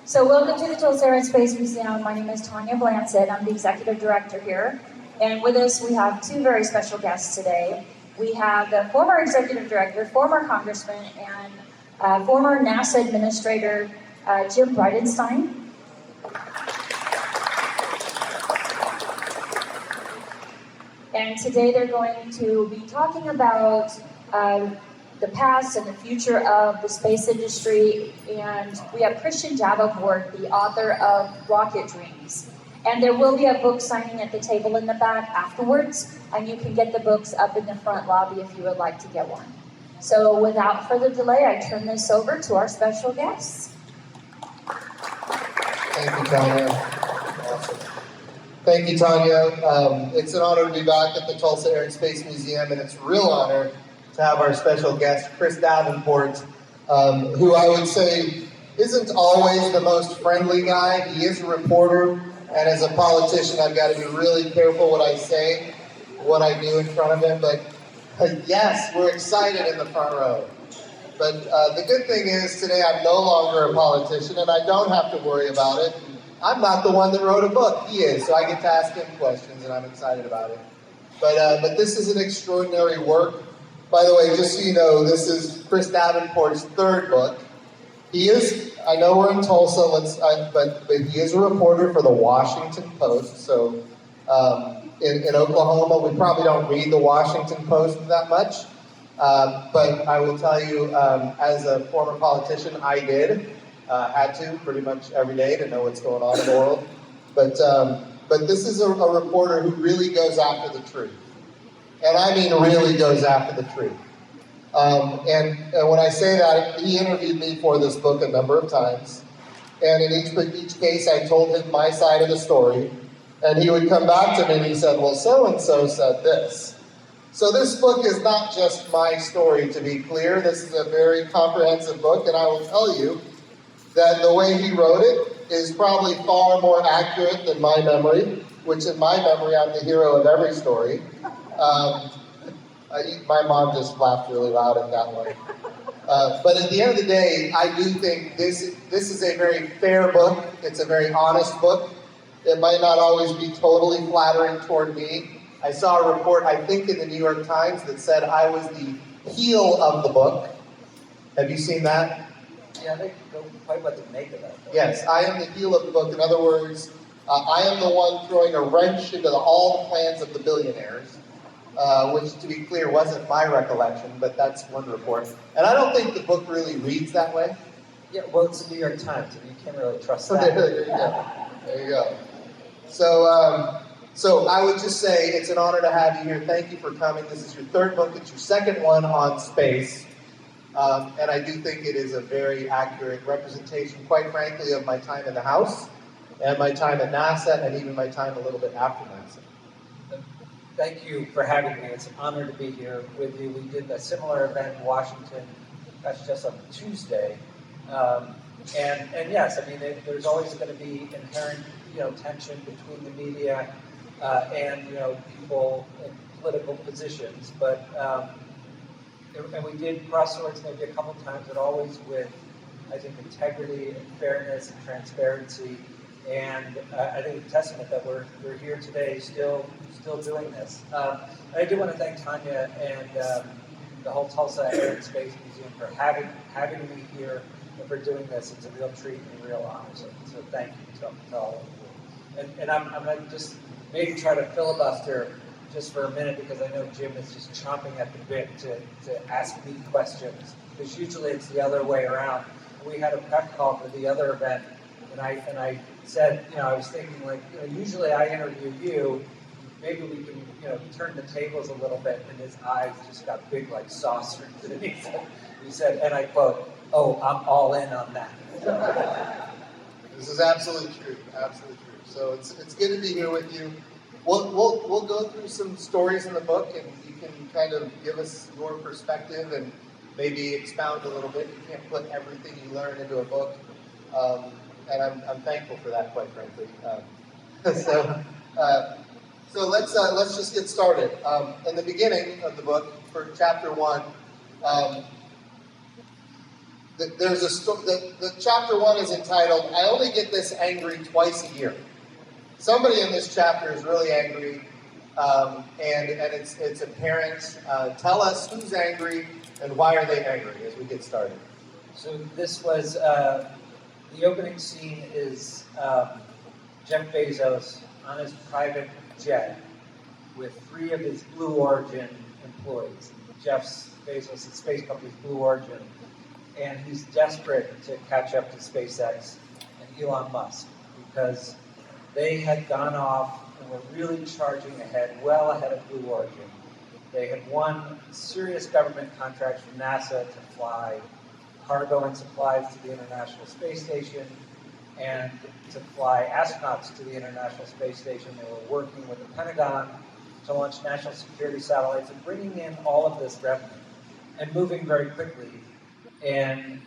So welcome to the Tulsa Air and Space Museum. My name is Tanya Blancett. I'm the executive director here. And with us, we have two very special guests today. We have the former executive director, former congressman, and former NASA administrator, Jim Bridenstine. And today they're going to be talking about the past and the future of the space industry. And we have Christian Davenport, the author of Rocket Dreams. And there will be a book signing at the table in the back afterwards, and you can get the books up in the front lobby if you would like to get one. So without further delay, I turn this over to our special guests. Thank you, Tanya. Awesome. Thank you, Tanya. It's an honor to be back at the Tulsa Air and Space Museum, and it's a real honor to have our special guest, Chris Davenport, who I would say isn't always the most friendly guy. He is a reporter, and as a politician, I've got to be really careful what I say, what I do in front of him. But yes, we're excited in the front row. But the good thing is today I'm no longer a politician, and I don't have to worry about it. I'm not the one that wrote a book. He is, so I get to ask him questions, and I'm excited about it. But this is an extraordinary work. By the way, just so you know, this is Chris Davenport's third book. He is, I know we're in Tulsa, but he is a reporter for the Washington Post. So in Oklahoma, we probably don't read the Washington Post that much. But I will tell you, as a former politician, I did. Had to pretty much every day to know what's going on in the world. But this is a reporter who really goes after the truth. And I mean really goes after the truth. And when I say that, he interviewed me for this book a number of times. And in each case, I told him my side of the story. And he would come back to me and he said, well, so-and-so said this. So this book is not just my story, to be clear. This is a very comprehensive book. And I will tell you that the way he wrote it is probably far more accurate than my memory, which in my memory, I'm the hero of every story. My mom just laughed really loud at that one. But at the end of the day, I do think this is a very fair book. It's a very honest book. It might not always be totally flattering toward me. I saw a report, I think in the New York Times, that said I was the heel of the book. Have you seen that? Yeah, they don't quite what to make of that. Yes, I am the heel of the book. In other words, I am the one throwing a wrench into all the plans of the billionaires, which, to be clear, wasn't my recollection, but that's one report. And I don't think the book really reads that way. Yeah, well, it's the New York Times, and you can't really trust that. There you go. There you go. So I would just say it's an honor to have you here. Thank you for coming. This is your third book. It's your second one on space. And I do think it is a very accurate representation, quite frankly, of my time in the House and my time at NASA and even my time a little bit after NASA. Thank you for having me. It's an honor to be here with you. We did a similar event in Washington, that's just on Tuesday. And yes, I mean, there's always going to be inherent, tension between the media and, people in political positions. But and we did cross swords maybe a couple times, but always with, I think, integrity and fairness and transparency. And I think it's a testament that we're here today, still doing this. I do want to thank Tanya and the whole Tulsa Air and Space Museum for having me here and for doing this. It's a real treat and a real honor. So thank you to all of you. And I'm going to just maybe try to filibuster just for a minute, because I know Jim is just chomping at the bit to ask me questions, because usually it's the other way around. We had a prep call for the other event, and I said, I was thinking, like, usually I interview you, maybe we can, turn the tables a little bit, and his eyes just got big like saucers, and he said, and I quote, "Oh, I'm all in on that." This is absolutely true, absolutely true. So it's good to be here with you. We'll go through some stories in the book, and you can kind of give us your perspective and maybe expound a little bit. You can't put everything you learn into a book, and I'm thankful for that, quite frankly. So let's just get started. In the beginning of the book, for chapter 1, there's the chapter 1 is entitled, I only get this angry twice a year. Somebody in this chapter is really angry, and it's apparent. Tell us who's angry and why are they angry as we get started. So this was, the opening scene is Jeff Bezos on his private jet with 3 of his Blue Origin employees. Bezos' space company's Blue Origin, and he's desperate to catch up to SpaceX and Elon Musk because they had gone off and were really charging ahead, well ahead of Blue Origin. They had won serious government contracts from NASA to fly cargo and supplies to the International Space Station and to fly astronauts to the International Space Station. They were working with the Pentagon to launch national security satellites and bringing in all of this revenue and moving very quickly. And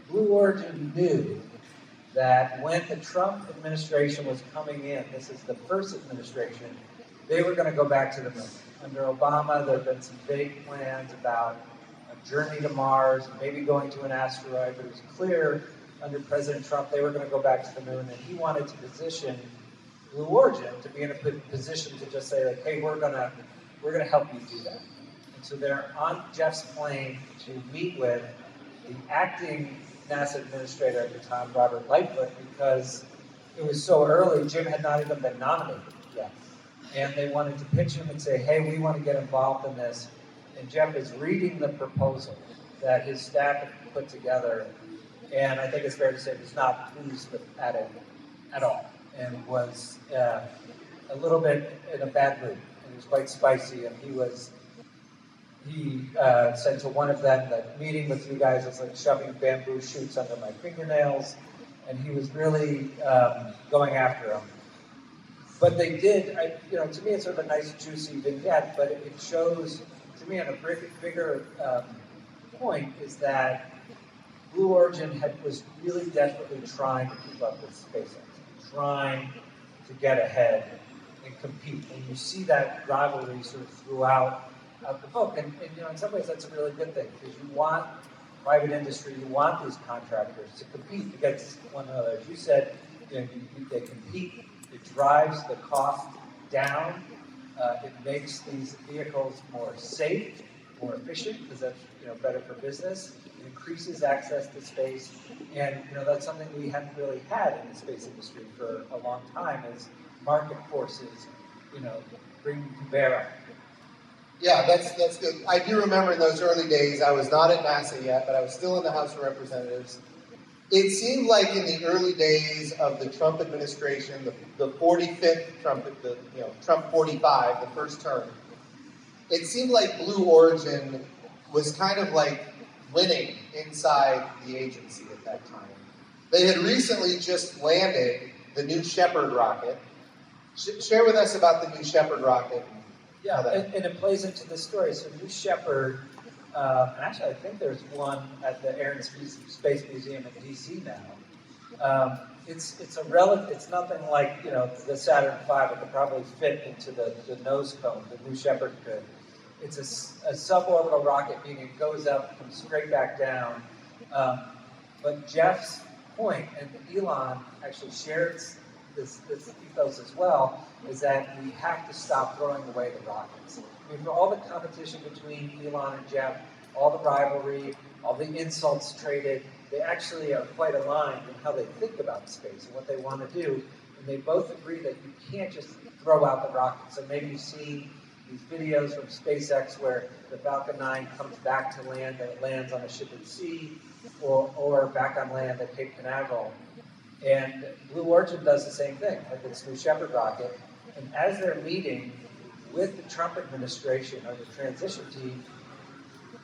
Blue Origin knew that when the Trump administration was coming in, this is the first administration, they were going to go back to the moon. Under Obama, there have been some vague plans about a journey to Mars, maybe going to an asteroid, but it was clear under President Trump they were going to go back to the moon, and he wanted to position Blue Origin to be in a position to just say, like, hey, we're gonna help you do that. And so they're on Jeff's plane to meet with the acting NASA administrator at the time, Robert Lightfoot, because it was so early, Jim had not even been nominated yet. And they wanted to pitch him and say, hey, we want to get involved in this. And Jeff is reading the proposal that his staff had put together, and I think it's fair to say was not pleased with it at all, and was a little bit in a bad mood. It was quite spicy, and he said to one of them that meeting with you guys is like shoving bamboo shoots under my fingernails, and he was really going after him. But they did, to me it's sort of a nice juicy vignette, but it shows, to me on a bigger point, is that Blue Origin was really desperately trying to keep up with SpaceX, trying to get ahead and compete. And you see that rivalry sort of throughout the book. And in some ways that's a really good thing, because you want private industry, you want these contractors to compete against one another. As you said, they compete, it drives the cost down, it makes these vehicles more safe, more efficient, because that's better for business. It increases access to space, and that's something we haven't really had in the space industry for a long time, is market forces, bring to bear. Yeah, that's good. I do remember in those early days, I was not at NASA yet, but I was still in the House of Representatives. It seemed like in the early days of the Trump administration, the 45th Trump, Trump 45, the first term, it seemed like Blue Origin was kind of like winning inside the agency at that time. They had recently just landed the New Shepard rocket. Share with us about the New Shepard rocket. Yeah, and it plays into the story. So New Shepard, actually I think there's one at the Air and Space Museum in DC now. It's nothing like the Saturn V. It could probably fit into the nose cone. The New Shepard could. It's a suborbital rocket, meaning it goes up, comes straight back down. But Jeff's point, and Elon actually shares this ethos as well, is that we have to stop throwing away the rockets. I mean, for all the competition between Elon and Jeff, all the rivalry, all the insults traded, they actually are quite aligned in how they think about space and what they want to do. And they both agree that you can't just throw out the rockets. So maybe you've seen these videos from SpaceX where the Falcon 9 comes back to land and it lands on a ship at sea, or back on land at Cape Canaveral. And Blue Origin does the same thing with its New Shepard rocket. And as they're meeting with the Trump administration or the transition team,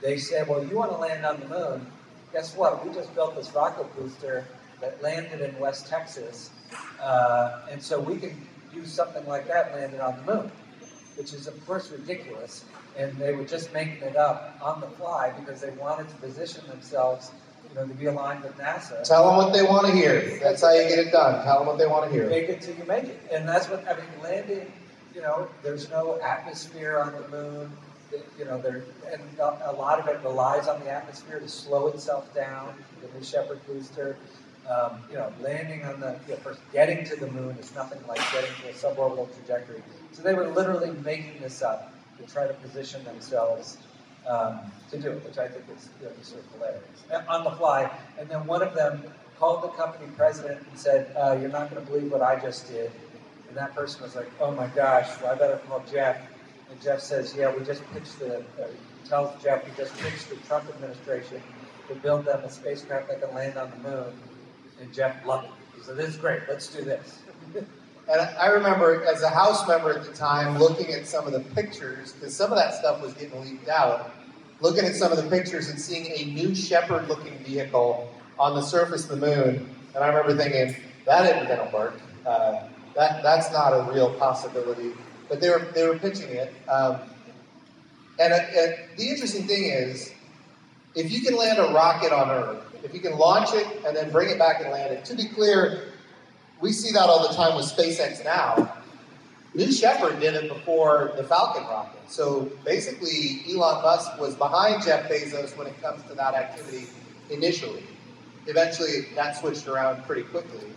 they said, well, you want to land on the moon? Guess what? We just built this rocket booster that landed in West Texas. And so we can do something like that landed on the moon, which is, of course, ridiculous. And they were just making it up on the fly because they wanted to position themselves to be aligned with NASA. Tell them what they want to hear. That's how you get it done. Tell them what they want to hear. Make it till you make it. And that's what, landing, there's no atmosphere on the moon. and a lot of it relies on the atmosphere to slow itself down. The New Shepard booster, landing on first getting to the moon is nothing like getting to a suborbital trajectory. So they were literally making this up to try to position themselves to do it, which I think is just sort of hilarious on the fly. And then one of them called the company president and said, "You're not going to believe what I just did." And that person was like, "Oh my gosh, well, I better call Jeff." And Jeff says, "Yeah, we just pitched tells Jeff we just pitched the Trump administration to build them a spacecraft that can land on the moon." And Jeff loved it. He said, "This is great. Let's do this." And I remember as a House member at the time looking at some of the pictures, because some of that stuff was getting leaked out, looking at some of the pictures and seeing a New Shepard-looking vehicle on the surface of the moon. And I remember thinking, that isn't going to work. That's not a real possibility. But they were pitching it. And the interesting thing is, if you can land a rocket on Earth, if you can launch it and then bring it back and land it, to be clear, we see that all the time with SpaceX now. New Shepard did it before the Falcon rocket. So basically, Elon Musk was behind Jeff Bezos when it comes to that activity initially. Eventually, that switched around pretty quickly.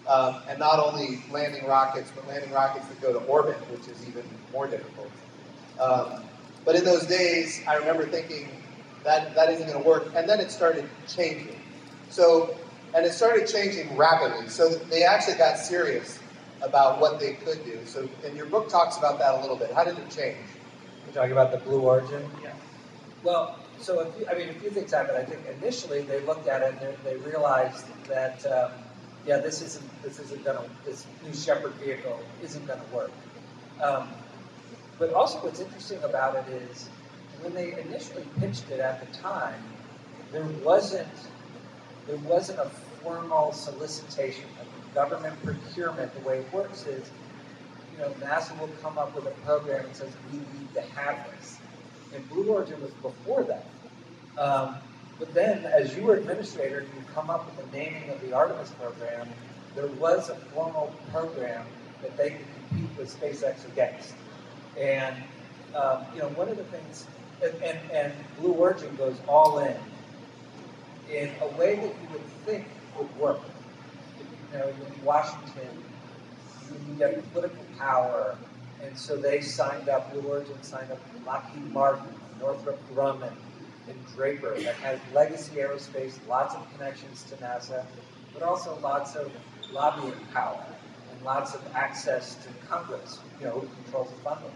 And not only landing rockets, but landing rockets that go to orbit, which is even more difficult. But in those days, I remember thinking that isn't going to work. And then it started changing. And it started changing rapidly. So they actually got serious about what they could do. So, and your book talks about that a little bit. How did it change? You're talking about the Blue Origin? Yeah. Well, so a few things happened. I think initially they looked at it and they realized that this New Shepard vehicle isn't going to work. But also, what's interesting about it is when they initially pitched it at the time, there wasn't a formal solicitation of government procurement. The way it works is, NASA will come up with a program that says we need to have this. And Blue Origin was before that. But then, as you were administrator, you come up with the naming of the Artemis program. There was a formal program that they could compete with SpaceX against. And one of the things, and Blue Origin goes all in a way that you would think would work. In Washington, you get political power, and so they signed up. Blue Origin signed up Lockheed Martin, Northrop Grumman, and Draper that has legacy aerospace, lots of connections to NASA, but also lots of lobbying power and lots of access to Congress, who controls the funding.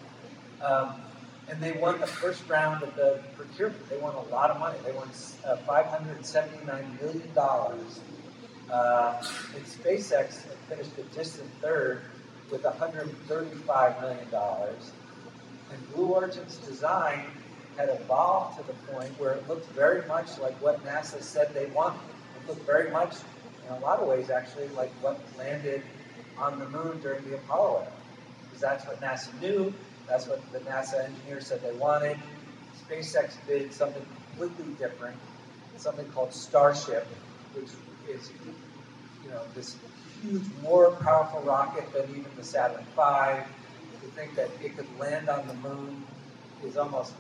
And they won the first round of the procurement. They won a lot of money. They won $579 million. And SpaceX finished a distant third with $135 million. And Blue Origin's design had evolved to the point where it looked very much like what NASA said they wanted. It looked very much, in a lot of ways, actually, like what landed on the moon during the Apollo era. Because that's what NASA knew. That's what the NASA engineers said they wanted. SpaceX did something completely different, something called Starship, which is, this huge, more powerful rocket than even the Saturn V. To think that it could land on the moon is almost,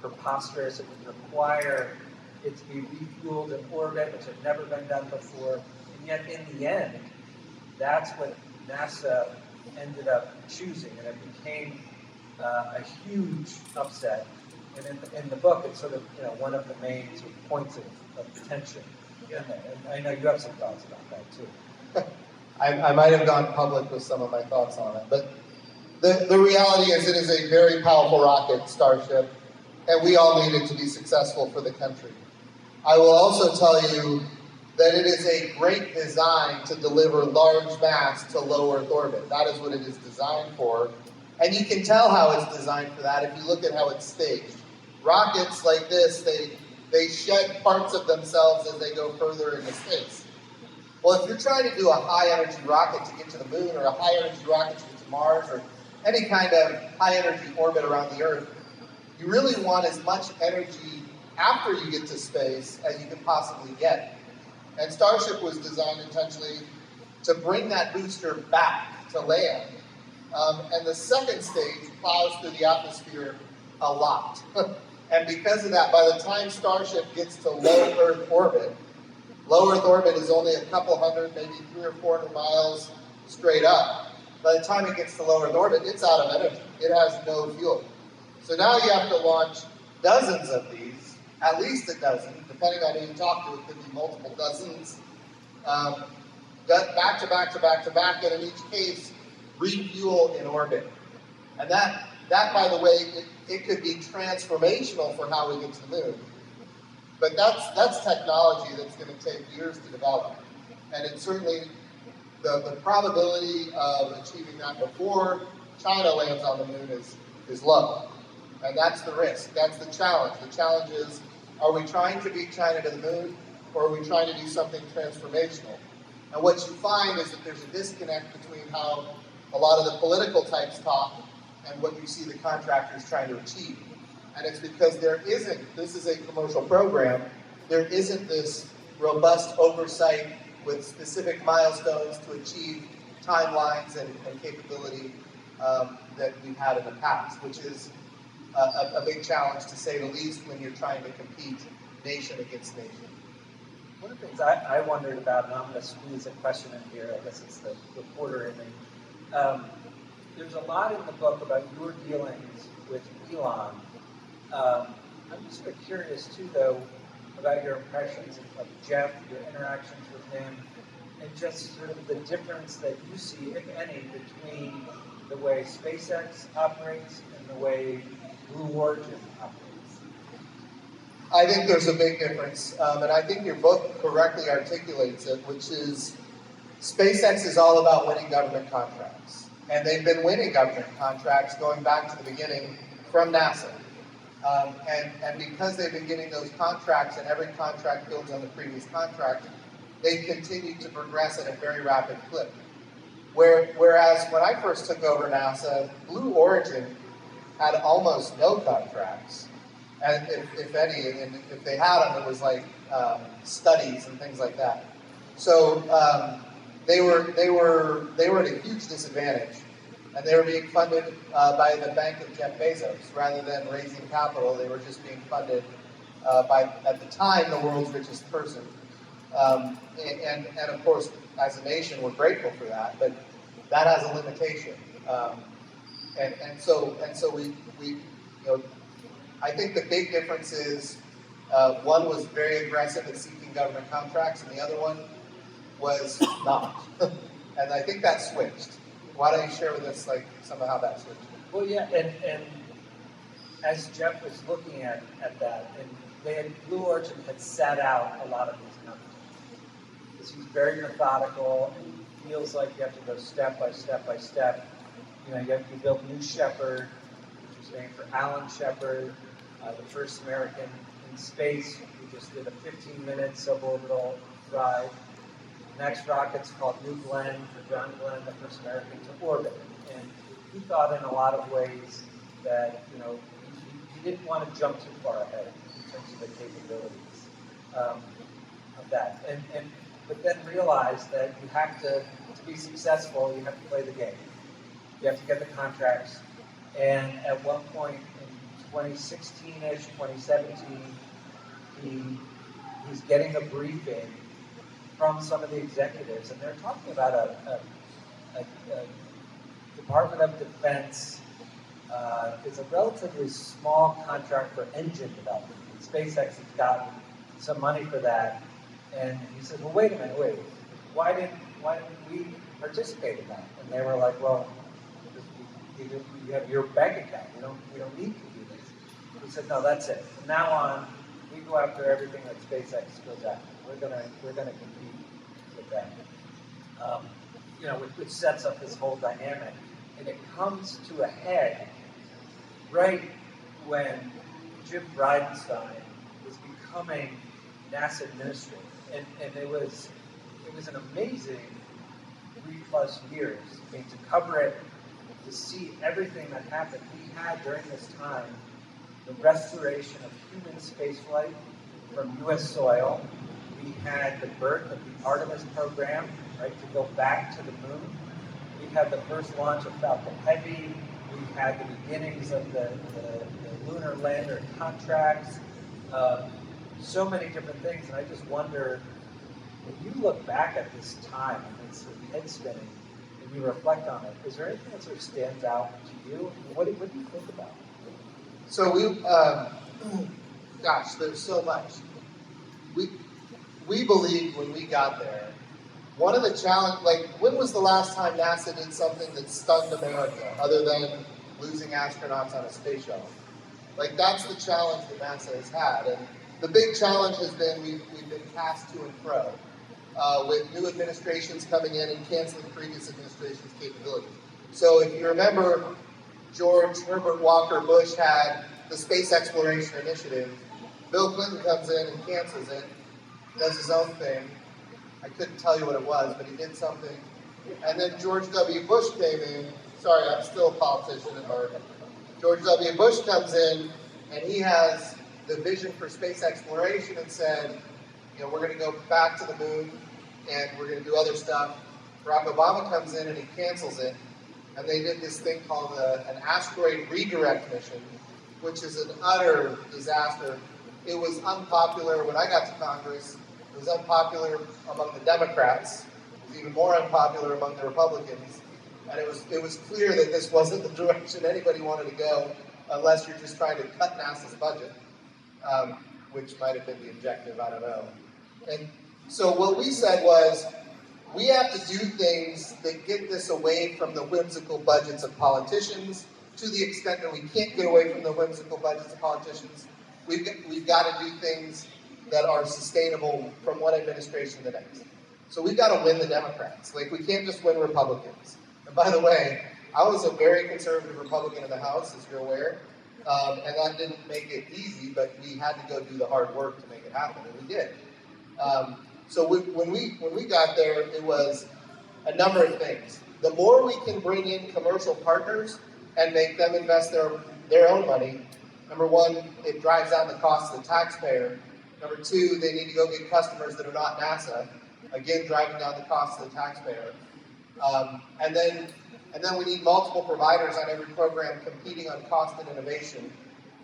preposterous. It would require it to be refueled in orbit, which had never been done before. And yet, in the end, that's what NASA ended up choosing, and it became a huge upset. And in the book, it's sort of one of the main sort of points of tension in there. And I know you have some thoughts about that too. I might have gone public with some of my thoughts on it, but the reality is it is a very powerful rocket, Starship, and we all need it to be successful for the country. I will also tell you that it is a great design to deliver large mass to low Earth orbit. That is what it is designed for. And you can tell how it's designed for that if you look at how it's staged. Rockets like this, they shed parts of themselves as they go further into space. Well, if you're trying to do a high-energy rocket to get to the moon, or a high-energy rocket to get to Mars, or any kind of high-energy orbit around the Earth, you really want as much energy after you get to space as you can possibly get. And Starship was designed intentionally to bring that booster back to land. And the second stage plows through the atmosphere a lot. And because of that, by the time Starship gets to low Earth orbit is only a couple hundred, maybe 300 or 400 miles straight up. By the time it gets to low Earth orbit, it's out of energy. It has no fuel. So now you have to launch dozens of these, at least a dozen, depending on who you talk to, it could be multiple dozens, back to back to back to back, and in each case, refuel in orbit. And that by the way, it could be transformational for how we get to the moon. But that's technology that's going to take years to develop. And it's certainly the probability of achieving that before China lands on the moon is low. And that's the risk. That's the challenge. The challenge is, are we trying to beat China to the moon, or are we trying to do something transformational? And what you find is that there's a disconnect between how a lot of the political types talk and what you see the contractors trying to achieve. And it's because this is a commercial program, there isn't this robust oversight with specific milestones to achieve timelines and capability that we've had in the past, which is a big challenge to say the least when you're trying to compete nation against nation. One of the things I wondered about, and I'm going to squeeze a question in here, I guess it's the reporter in me. There's a lot in the book about your dealings with Elon. I'm just sort of curious too, though, about your impressions of Jeff, your interactions with him, and just sort of the difference that you see, if any, between the way SpaceX operates and the way Blue Origin operates. I think there's a big difference, and I think your book correctly articulates it, which is SpaceX is all about winning government contracts. And they've been winning government contracts going back to the beginning from NASA. And because they've been getting those contracts and every contract builds on the previous contract, they've continued to progress at a very rapid clip. Whereas when I first took over NASA, Blue Origin had almost no contracts. And if any, and if they had them, it was like studies and things like that. So they were at a huge disadvantage, and they were being funded by the bank of Jeff Bezos rather than raising capital. They were just being funded by, at the time, the world's richest person. And of course, as a nation, we're grateful for that, but that has a limitation. And so we I think the big difference is one was very aggressive at seeking government contracts, and the other one was not. And I think that switched. Why don't you share with us some of how that switched? Well, yeah, and as Jeff was looking at that, and Blue Origin had sat out a lot of these companies. Because he's very methodical, and feels like you have to go step by step by step. You built New Shepard, which was named for Alan Shepard, the first American in space, who just did a 15-minute suborbital ride. The next rocket's called New Glenn, for John Glenn, the first American to orbit. And he thought in a lot of ways that, he didn't want to jump too far ahead in terms of the capabilities of that. But then realized that you have to be successful, you have to play the game. You have to get the contracts. And at one point in 2016-ish, 2017, he's getting a briefing from some of the executives, and they're talking about a Department of Defense. It's a relatively small contract for engine development. And SpaceX has gotten some money for that, and he said, "Well, wait a minute, why didn't we participate in that?" And they were like, "Well, you have your bank account. We don't need to do this." He said, "No, that's it. From now on, we go after everything that SpaceX goes after. We're gonna compete with them." Which sets up this whole dynamic, and it comes to a head right when Jim Bridenstine was becoming NASA administrator, and it was an amazing 3+ years. I mean, to cover it, to see everything that happened. We had during this time the restoration of human spaceflight from U.S. soil. We had the birth of the Artemis program, right, to go back to the moon. We had the first launch of Falcon Heavy. we've had the beginnings of the lunar lander contracts, so many different things, and I just wonder, when you look back at this time and it's head spinning, and you reflect on it, is there anything that sort of stands out to you? What do you think about it? So gosh, there's so much. We believed when we got there, one of the challenge, like when was the last time NASA did something that stunned America, other than losing astronauts on a space shuttle? Like that's the challenge that NASA has had, and the big challenge has been we've been cast to and fro with new administrations coming in and canceling previous administrations' capabilities. So if you remember, George Herbert Walker Bush had the Space Exploration Initiative. Bill Clinton comes in and cancels it, does his own thing. I couldn't tell you what it was, but he did something. And then George W. Bush came in. Sorry, I'm still a politician at heart. George W. Bush comes in, and he has the vision for space exploration and said, we're going to go back to the moon, and we're going to do other stuff. Barack Obama comes in, and he cancels it. And they did this thing called an asteroid redirect mission, which is an utter disaster. It was unpopular when I got to Congress. It was unpopular among the Democrats. It was even more unpopular among the Republicans. And it was clear that this wasn't the direction anybody wanted to go, unless you're just trying to cut NASA's budget, which might have been the objective, I don't know. And so what we said was, we have to do things that get this away from the whimsical budgets of politicians. To the extent that we can't get away from the whimsical budgets of politicians, we've got to do things that are sustainable from one administration to the next. So we've got to win the Democrats. Like, we can't just win Republicans. And by the way, I was a very conservative Republican in the House, as you're aware, and that didn't make it easy, but we had to go do the hard work to make it happen, and we did. So when we got there, it was a number of things. The more we can bring in commercial partners and make them invest their own money, number one, it drives down the cost of the taxpayer. Number two, they need to go get customers that are not NASA, again driving down the cost of the taxpayer. And then we need multiple providers on every program competing on cost and innovation.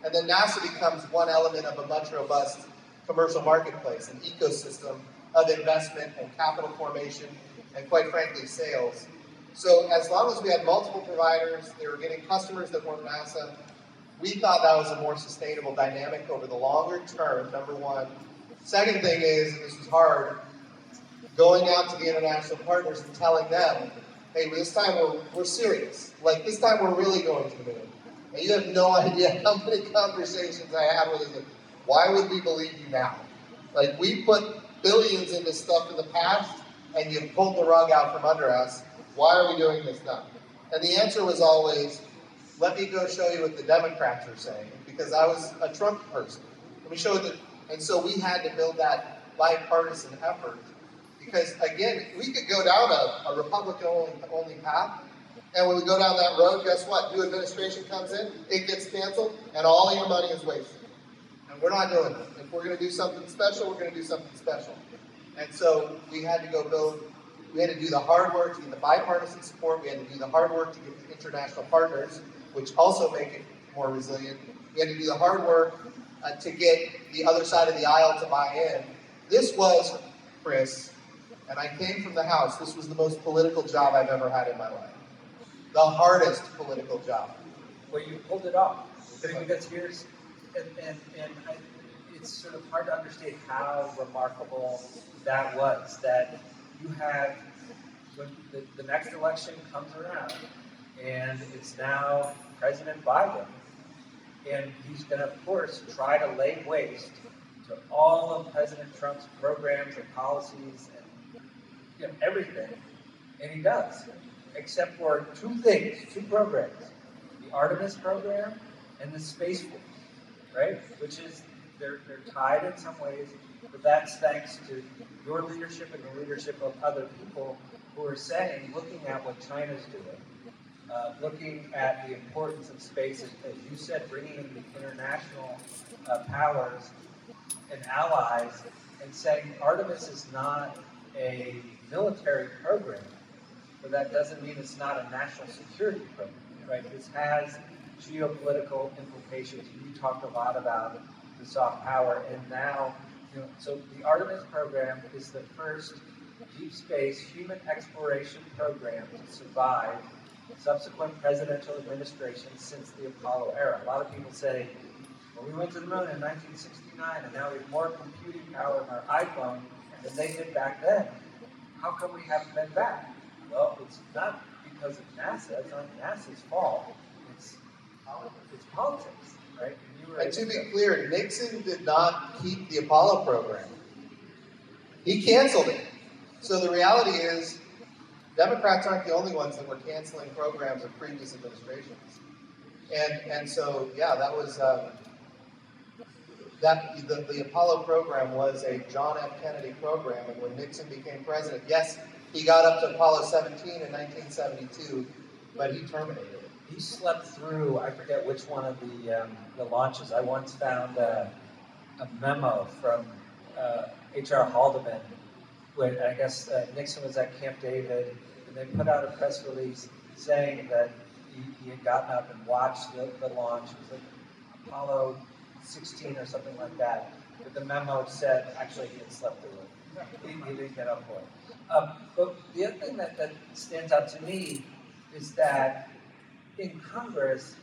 And then NASA becomes one element of a much robust commercial marketplace, an ecosystem of investment and capital formation, and quite frankly, sales. So as long as we had multiple providers, they were getting customers that weren't NASA, we thought that was a more sustainable dynamic over the longer term, number one. Second thing is, and this was hard, going out to the international partners and telling them, hey, this time we're serious. Like, this time we're really going to the moon. And you have no idea how many conversations I had with them. Why would we believe you now? Like, we put billions into stuff in the past, and you pulled the rug out from under us. Why are we doing this now? And the answer was always, let me go show you what the Democrats are saying, because I was a Trump person. Let me show you and so we had to build that bipartisan effort, because again, we could go down a Republican-only path, and when we go down that road, guess what? New administration comes in, it gets canceled, and all your money is wasted. And we're not doing it. If we're going to do something special, we're going to do something special. And so we had to go we had to do the hard work to get the bipartisan support. We had to do the hard work to get the international partners, which also make it more resilient. We had to do the hard work to get the other side of the aisle to buy in. This was, Chris, and I came from the House, this was the most political job I've ever had in my life. The hardest political job. Well, you pulled it off. Because here's, it's sort of hard to understand how remarkable that was. That you have, when the next election comes around, and it's now President Biden, and he's going to, of course, try to lay waste to all of President Trump's programs and policies and everything, and he does, except for two programs: the Artemis program and the Space Force, right? Which is they're tied in some ways, but that's thanks to your leadership and the leadership of other people who are saying, looking at what China's doing, looking at the importance of space, as you said, bringing in the international powers and allies, and saying Artemis is not a military program, but that doesn't mean it's not a national security program. right? This has geopolitical implications. You talked a lot about the soft power, and now, so the Artemis program is the first deep space human exploration program to survive subsequent presidential administrations since the Apollo era. A lot of people say, well, we went to the moon in 1969 and now we have more computing power in our iPhone than they did back then. How come we haven't been back? Well, it's not because of NASA. It's not NASA's fault. It's politics, right? And to be clear, Nixon did not keep the Apollo program. He canceled it. So the reality is, Democrats aren't the only ones that were canceling programs of previous administrations. And so, yeah, that was, the Apollo program was a John F. Kennedy program, and when Nixon became president, yes, he got up to Apollo 17 in 1972, but he terminated it. He slept through, I forget which one of the launches. I once found a memo from H.R. Haldeman, when I guess Nixon was at Camp David, and they put out a press release saying that he had gotten up and watched the launch. It was like Apollo 16 or something like that. But the memo said actually he had slept through it. He didn't get up for it. But the other thing that stands out to me is that in Congress,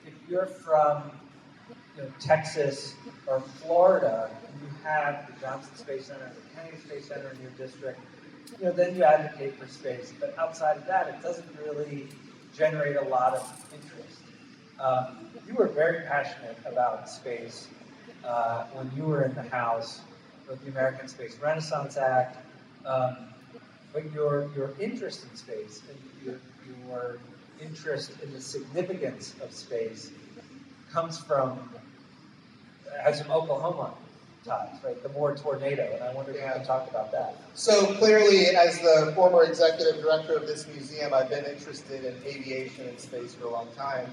if you're from Texas or Florida, and you have the Johnson Space Center, the Kennedy Space Center in your district, then you advocate for space. But outside of that, it doesn't really generate a lot of interest. You were very passionate about space when you were in the House with the American Space Renaissance Act, but your interest in space and your interest in the significance of space has some Oklahoma ties, right? The Moore tornado, and I wonder if you can talk about that. So clearly, as the former executive director of this museum, I've been interested in aviation and space for a long time.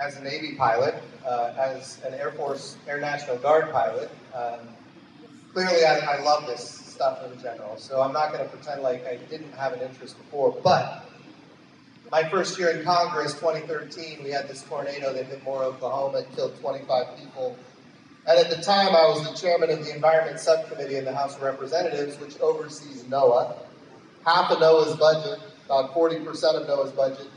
As a Navy pilot, as an Air National Guard pilot, clearly I love this stuff in general. So I'm not going to pretend like I didn't have an interest before. But my first year in Congress, 2013, we had this tornado that hit Moore, Oklahoma. It killed 25 people. And at the time, I was the chairman of the Environment Subcommittee in the House of Representatives, which oversees NOAA. Half of NOAA's budget, about 40% of NOAA's budget,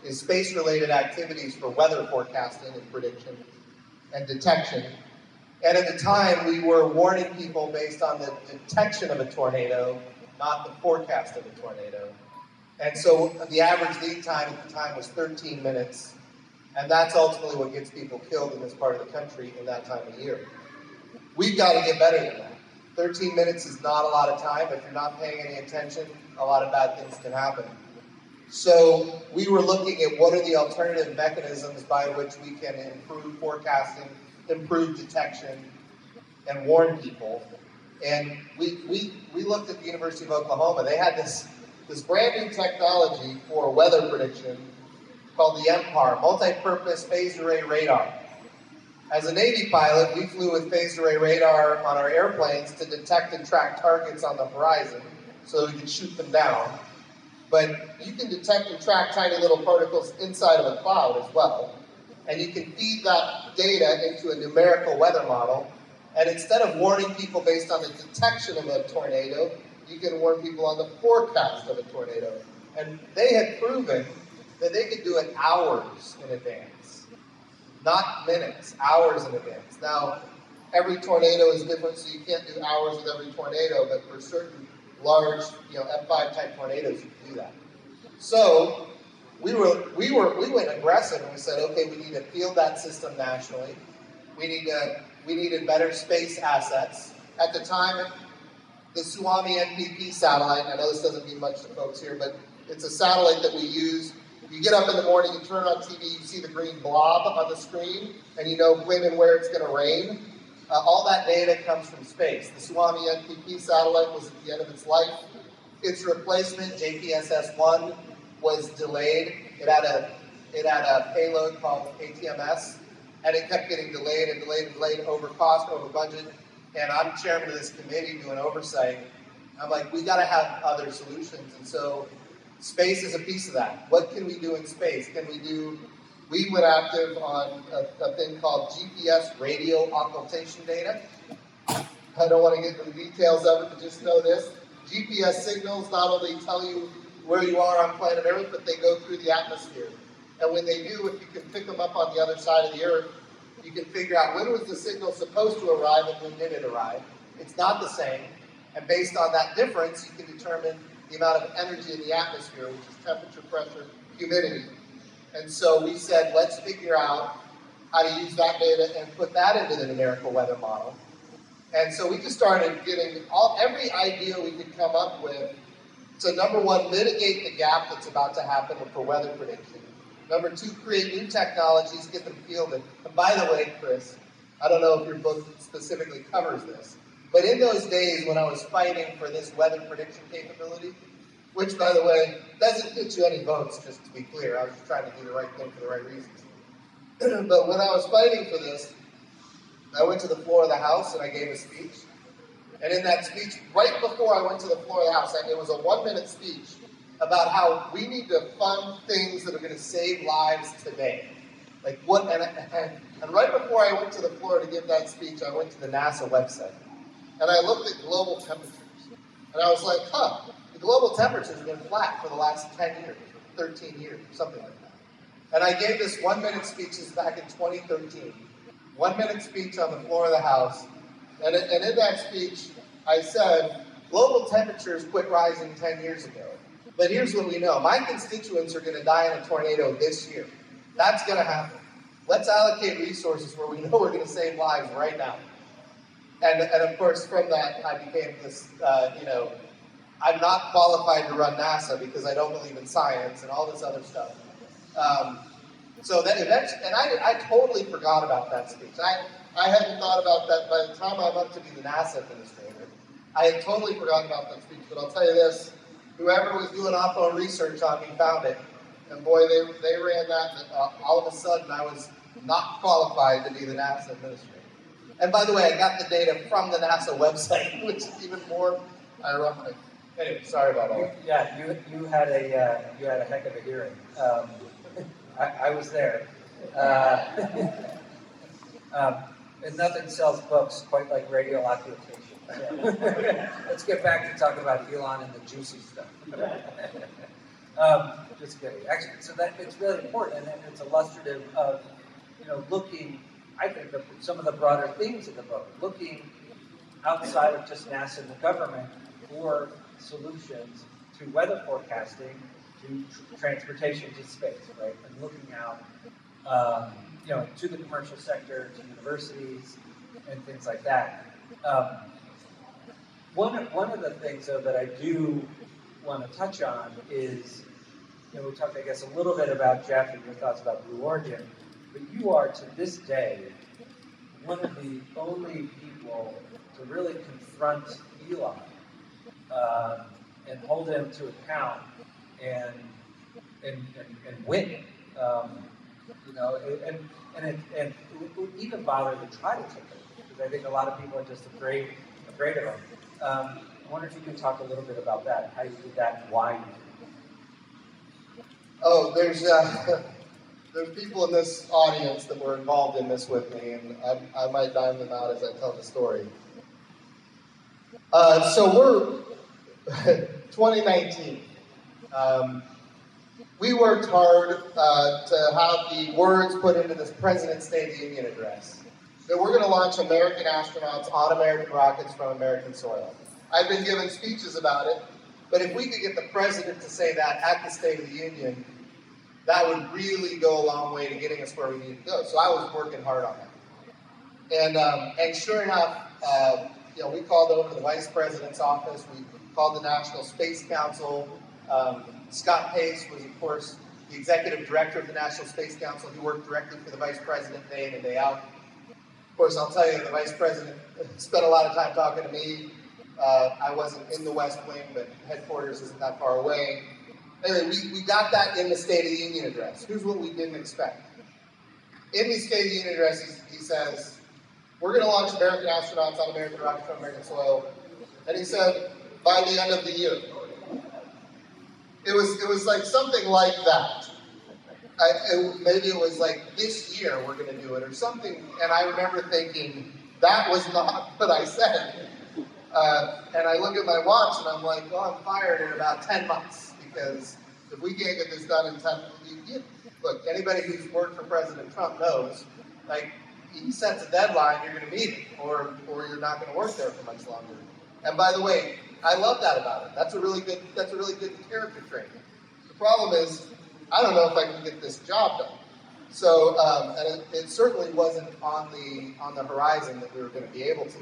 is space-related activities for weather forecasting and prediction and detection. And at the time, we were warning people based on the detection of a tornado, not the forecast of a tornado. And so the average lead time at the time was 13 minutes. And that's ultimately what gets people killed in this part of the country in that time of year. We've got to get better than that. 13 minutes is not a lot of time. If you're not paying any attention, a lot of bad things can happen. So we were looking at what are the alternative mechanisms by which we can improve forecasting, improve detection, and warn people. And we looked at the University of Oklahoma. They had this brand new technology for weather prediction called the MPAR, Multi-Purpose Phased Array Radar. As a Navy pilot, we flew with phased array radar on our airplanes to detect and track targets on the horizon so we could shoot them down. But you can detect and track tiny little particles inside of a cloud as well. And you can feed that data into a numerical weather model. And instead of warning people based on the detection of a tornado, you can warn people on the forecast of a tornado. And they had proven that they could do it hours in advance. Not minutes, hours in advance. Now, every tornado is different, so you can't do hours with every tornado, but for certain large, F5 type tornadoes, you can do that. So we went aggressive and we said, okay, we need to field that system nationally. We needed better space assets. At the time, the Suomi NPP satellite, I know this doesn't mean much to folks here, but it's a satellite that we use. You get up in the morning, you turn on TV, you see the green blob on the screen, and you know when and where it's going to rain. All that data comes from space. The Suomi NPP satellite was at the end of its life. Its replacement, JPSS-1, was delayed. It had a payload called ATMS, and it kept getting delayed and delayed and delayed, over cost, over budget. And I'm chairman of this committee doing oversight. I'm like, we got to have other solutions. And so Space is a piece of that. What can we do in space? We went active on a thing called GPS radio occultation data. I don't want to get into the details of it, but just know this. GPS signals not only tell you where you are on planet Earth, but they go through the atmosphere. And when they do, if you can pick them up on the other side of the Earth, you can figure out when was the signal supposed to arrive and when did it arrive. It's not the same. And based on that difference, you can determine the amount of energy in the atmosphere, which is temperature, pressure, humidity. And so we said, let's figure out how to use that data and put that into the numerical weather model. And so we just started getting every idea we could come up with to, number one, mitigate the gap that's about to happen for weather prediction. Number two, create new technologies, get them fielded. And by the way, Chris, I don't know if your book specifically covers this, but in those days when I was fighting for this weather prediction capability, which, by the way, doesn't get you any votes, just to be clear. I was just trying to do the right thing for the right reasons. But when I was fighting for this, I went to the floor of the House and I gave a speech. And in that speech, right before I went to the floor of the House, it was a 1-minute speech about how we need to fund things that are going to save lives today. Like what? And right before I went to the floor to give that speech, I went to the NASA website. And I looked at global temperatures. And I was like, the global temperatures have been flat for the last 10 years, 13 years, something like that. And I gave this 1-minute speech back in 2013. 1-minute speech on the floor of the House. And in that speech, I said, global temperatures quit rising 10 years ago. But here's what we know. My constituents are going to die in a tornado this year. That's going to happen. Let's allocate resources where we know we're going to save lives right now. And of course, from that, I became this, I'm not qualified to run NASA because I don't believe in science and all this other stuff. So then eventually, and I totally forgot about that speech. I hadn't thought about that by the time I'm up to be the NASA administrator. I had totally forgotten about that speech, but I'll tell you this, whoever was doing op-ed research on me found it, and boy, they ran that, and all of a sudden I was not qualified to be the NASA administrator. And by the way, I got the data from the NASA website, which is even more ironic. Anyway, sorry about all that. Yeah, you had a heck of a hearing. I was there. And nothing sells books quite like radio occultation. Let's get back to talking about Elon and the juicy stuff. Just kidding. Actually, so that it's really important, and it's illustrative of, looking. I think some of the broader themes of the book, looking outside of just NASA and the government for solutions to weather forecasting, to transportation, to space, right, and looking out, to the commercial sector, to universities, and things like that. One of the things, though, that I do want to touch on is, we talked, I guess, a little bit about Jeff and your thoughts about Blue Origin, but you are, to this day, one of the only people to really confront Elon and hold him to account and win. And even bother to try to take it, because I think a lot of people are just afraid of him. I wonder if you can talk a little bit about that, how you did that, and why you did it. Oh, there's people in this audience that were involved in this with me, and I might dime them out as I tell the story. So we're 2019. We worked hard to have the words put into this President's State of the Union address that we're going to launch American astronauts on American rockets from American soil. I've been given speeches about it, but if we could get the President to say that at the State of the Union, that would really go a long way to getting us where we need to go. So I was working hard on that. And sure enough, we called over to the Vice President's office. We called the National Space Council. Scott Pace was, of course, the executive director of the National Space Council. He worked directly for the Vice President day in and day out. Of course, I'll tell you, the Vice President spent a lot of time talking to me. I wasn't in the West Wing, but headquarters isn't that far away. Anyway, we got that in the State of the Union address. Here's what we didn't expect. In the State of the Union address, he says, we're going to launch American astronauts on American rockets from American soil. And he said, by the end of the year. It it was like something like that. Maybe it was like this year we're going to do it or something. And I remember thinking that was not what I said. And I look at my watch and I'm like, well, I'm fired in about 10 months because if we can't get this done in 10 months, look, anybody who's worked for President Trump knows, like, he sets a deadline, you're going to meet it, or you're not going to work there for much longer. And by the way, I love that about it. That's a really good character trait. The problem is, I don't know if I can get this job done. So, and it certainly wasn't on the horizon that we were going to be able to.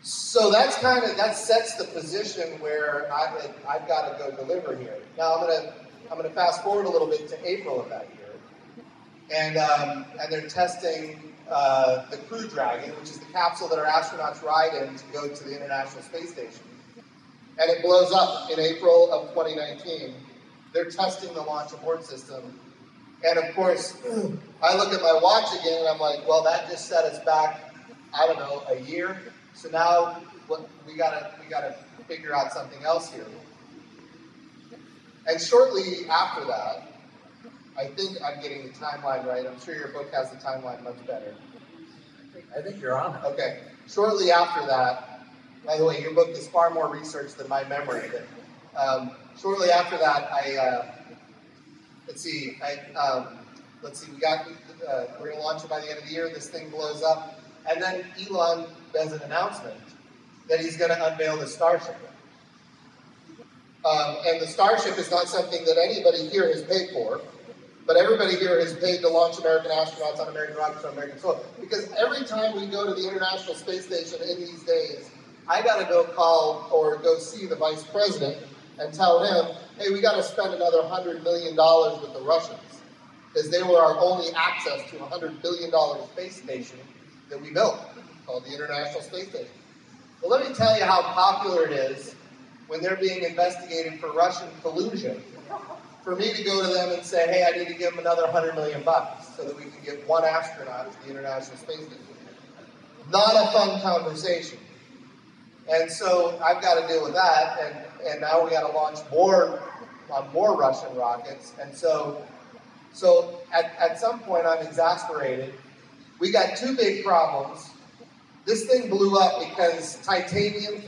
So that sets the position where I've got to go deliver here. Now I'm gonna fast forward a little bit to April of that year, and they're testing the Crew Dragon, which is the capsule that our astronauts ride in to go to the International Space Station, and it blows up in April of 2019. They're testing the launch abort system, and of course, I look at my watch again and I'm like, well, that just set us back, I don't know, a year. So now we gotta figure out something else here. And shortly after that, I think I'm getting the timeline right. I'm sure your book has the timeline much better. I think you're on it. Okay. Shortly after that, by the way, your book is far more research than my memory. Shortly after that, we're gonna launch it by the end of the year. This thing blows up. And then Elon does an announcement that he's going to unveil the Starship. And the Starship is not something that anybody here has paid for, but everybody here has paid to launch American astronauts on American rockets on American soil. Because every time we go to the International Space Station in these days, I got to go call or go see the Vice President and tell him, hey, we got to spend another $100 million with the Russians, because they were our only access to a $100 billion space station that we built, called the International Space Station. Well, let me tell you how popular it is when they're being investigated for Russian collusion, for me to go to them and say, hey, I need to give them another $100 million so that we can get one astronaut to the International Space Station. Not a fun conversation. And so I've got to deal with that, and now we got to launch more Russian rockets. And so at some point I'm exasperated. We got two big problems. This thing blew up because nitrogen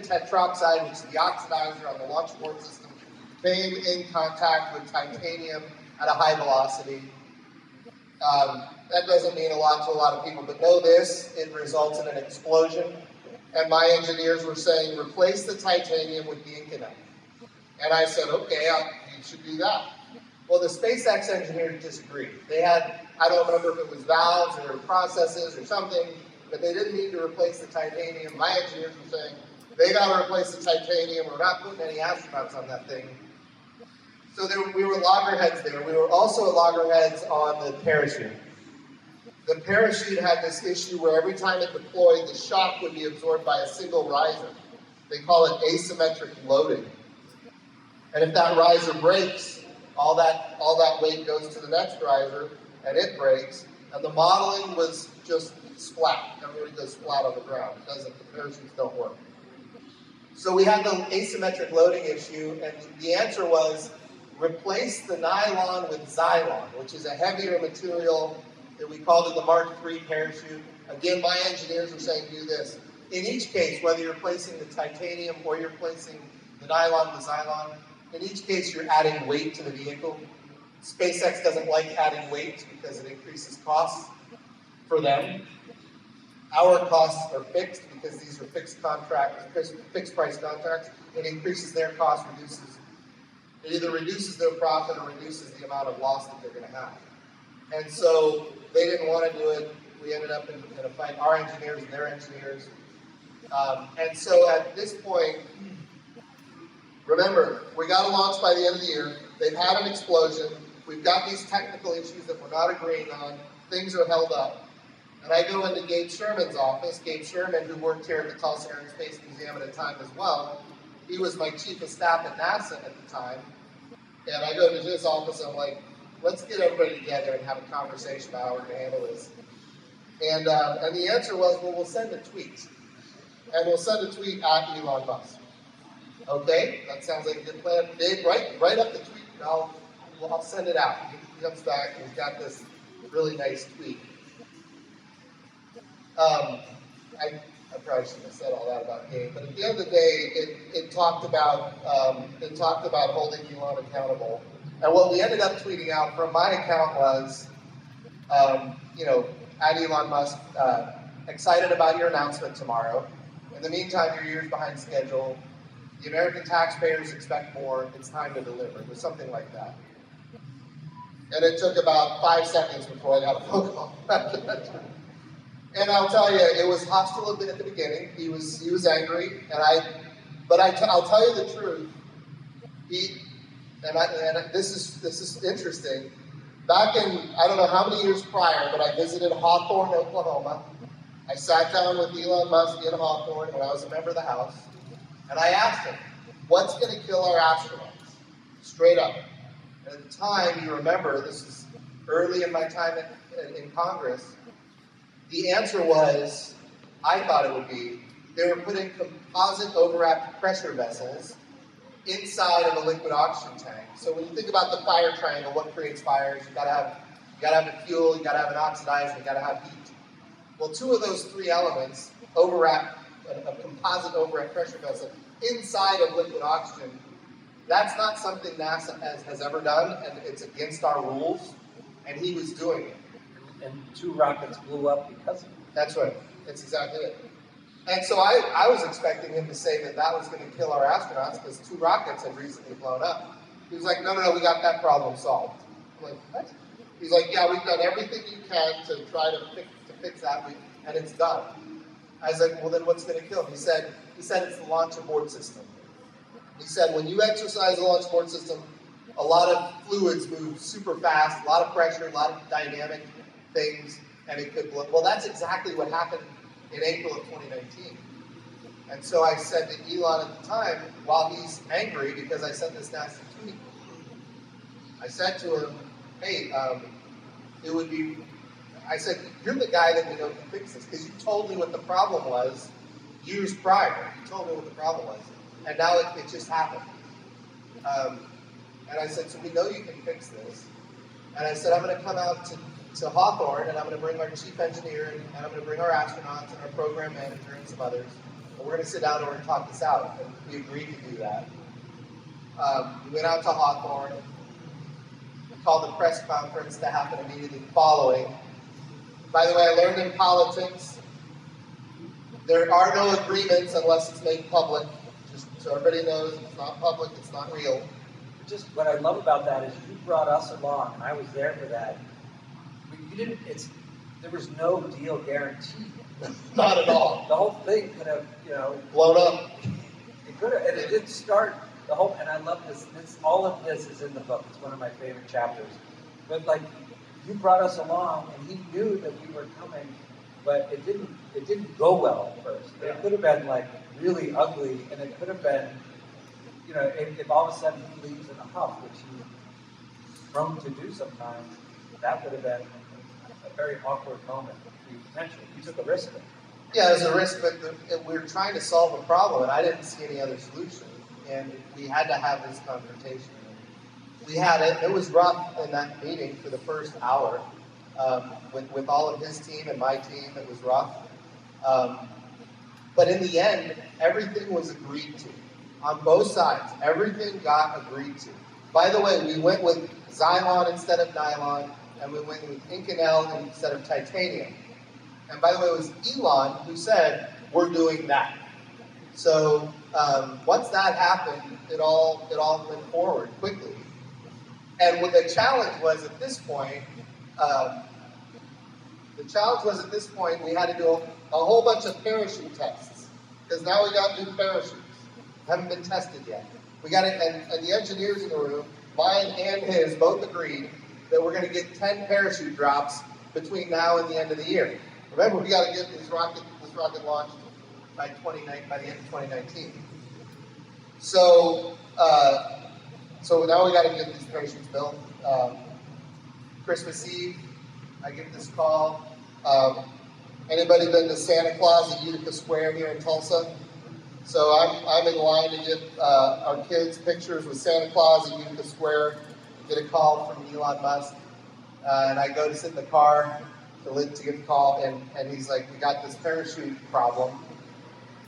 tetroxide, which is the oxidizer on the launch abort system, came in contact with titanium at a high velocity. That doesn't mean a lot to a lot of people, but know this, it results in an explosion. And my engineers were saying, replace the titanium with the Inconel. And I said, okay, you should do that. Well, the SpaceX engineers disagreed. They had, I don't remember if it was valves or processes or something, but they didn't need to replace the titanium. My engineers were saying, they got to replace the titanium. We're not putting any astronauts on that thing. So we were loggerheads there. We were also loggerheads on the parachute. The parachute had this issue where every time it deployed, the shock would be absorbed by a single riser. They call it asymmetric loading. And if that riser breaks, all that weight goes to the next riser, and it breaks. And the modeling was just splat. Everybody goes splat on the ground. It doesn't. The parachutes don't work. So we had the asymmetric loading issue, and the answer was replace the nylon with Xylon, which is a heavier material that we called it the Mark III parachute. Again, my engineers were saying do this. In each case, whether you're placing the titanium or you're placing the nylon with Xylon, in each case you're adding weight to the vehicle. SpaceX doesn't like adding weight because it increases costs for them. Our costs are fixed because these are fixed price contracts. It increases their cost, it either reduces their profit or reduces the amount of loss that they're going to have. And so they didn't want to do it. We ended up in a fight, our engineers and their engineers. And so at this point, remember, we got to launch by the end of the year. They've had an explosion. We've got these technical issues that we're not agreeing on. Things are held up. And I go into Gabe Sherman's office. Gabe Sherman, who worked here at the Tulsa Air and Space Museum at the time as well, he was my chief of staff at NASA at the time. And I go to his office, and I'm like, let's get everybody together and have a conversation about how we're going to handle this. And the answer was, well, we'll send a tweet. And we'll send a tweet at Elon Musk. Okay, that sounds like a good plan. Dave, write up the tweet and I'll send it out. He comes back and he's got this really nice tweet. I probably shouldn't have said all that about Gabe, but at the end of the day, it talked about holding Elon accountable. And what we ended up tweeting out from my account was, at Elon Musk, excited about your announcement tomorrow. In the meantime, you're years behind schedule. The American taxpayers expect more. It's time to deliver. It was something like that. And it took about 5 seconds before I got a phone call after that. And I'll tell you, it was hostile a bit at the beginning. He was angry, but I'll tell you the truth. This is interesting. Back in, I don't know how many years prior, but I visited Hawthorne, Oklahoma. I sat down with Elon Musk in Hawthorne when I was a member of the House, and I asked him, what's going to kill our astronauts? Straight up. And at the time, you remember, this is early in my time in Congress, the answer was, I thought it would be, they were putting composite overwrapped pressure vessels inside of a liquid oxygen tank. So when you think about the fire triangle, what creates fires? You gotta have the fuel, you gotta have an oxidizer, you gotta have heat. Well, 2 of those 3 elements overwrap a composite overwrapped pressure vessel inside of liquid oxygen. That's not something NASA has ever done, and it's against our rules. And he was doing it. And 2 rockets blew up because of it. That's right. That's exactly it. And so I was expecting him to say that was going to kill our astronauts because 2 rockets had recently blown up. He was like, no, we got that problem solved. I'm like, what? He's like, yeah, we've done everything you can to try to fix that, and it's done. I was like, well, then what's going to kill him? He said it's the launch abort system. He said, when you exercise the launch abort system, a lot of fluids move super fast, a lot of pressure, a lot of dynamic things, and it could blow. Well, that's exactly what happened in April of 2019. And so I said to Elon at the time, while he's angry because I sent this nasty tweet, I said to him, hey, I said, you're the guy that we know can fix this, because you told me what the problem was years prior. You told me what the problem was. And now it just happened. And I said, so we know you can fix this. And I said, I'm going to come out to Hawthorne, and I'm going to bring our chief engineer, and I'm going to bring our astronauts and our program manager and some others. And we're going to sit down and we're going to talk this out. And we agreed to do that. We went out to Hawthorne. We called the press conference to happen immediately following. By the way, I learned in politics, there are no agreements unless it's made public. Just so everybody knows, if it's not public, it's not real. Just what I love about that is you brought us along, and I was there for that. There was no deal guaranteed. Not at all. The whole thing could have, blown up. It could have, and it did start the whole. And I love this. All of this is in the book. It's one of my favorite chapters. But you brought us along, and he knew that we were coming, but it didn't go well at first. Yeah. It could have been really ugly, and it could have been, if all of a sudden he leaves in a huff, which he's prone to do sometimes, that would have been a very awkward moment for you potentially. You took a risk of it. Yeah, it was a risk, but we were trying to solve a problem, and I didn't see any other solution. And we had to have this confrontation. We had it. It was rough in that meeting for the first hour. With all of his team and my team, it was rough. But in the end, everything was agreed to. On both sides, everything got agreed to. By the way, we went with Xylon instead of nylon, and we went with Inconel instead of titanium. And by the way, it was Elon who said, we're doing that. So once that happened, it all went forward quickly. And what the challenge was at this point, we had to do a whole bunch of parachute tests. Because now we got new parachutes. Haven't been tested yet. We got it, and the engineers in the room, mine and his, both agreed that we're going to get 10 parachute drops between now and the end of the year. Remember, we got to get this rocket launched by the end of 2019. So now we got to get these parachutes built. Christmas Eve, I get this call. Anybody been to Santa Claus at Utica Square here in Tulsa? So I'm in line to get our kids pictures with Santa Claus at Utica Square. Get a call from Elon Musk, and I go to sit in the car to get the call, and he's like, "We got this parachute problem."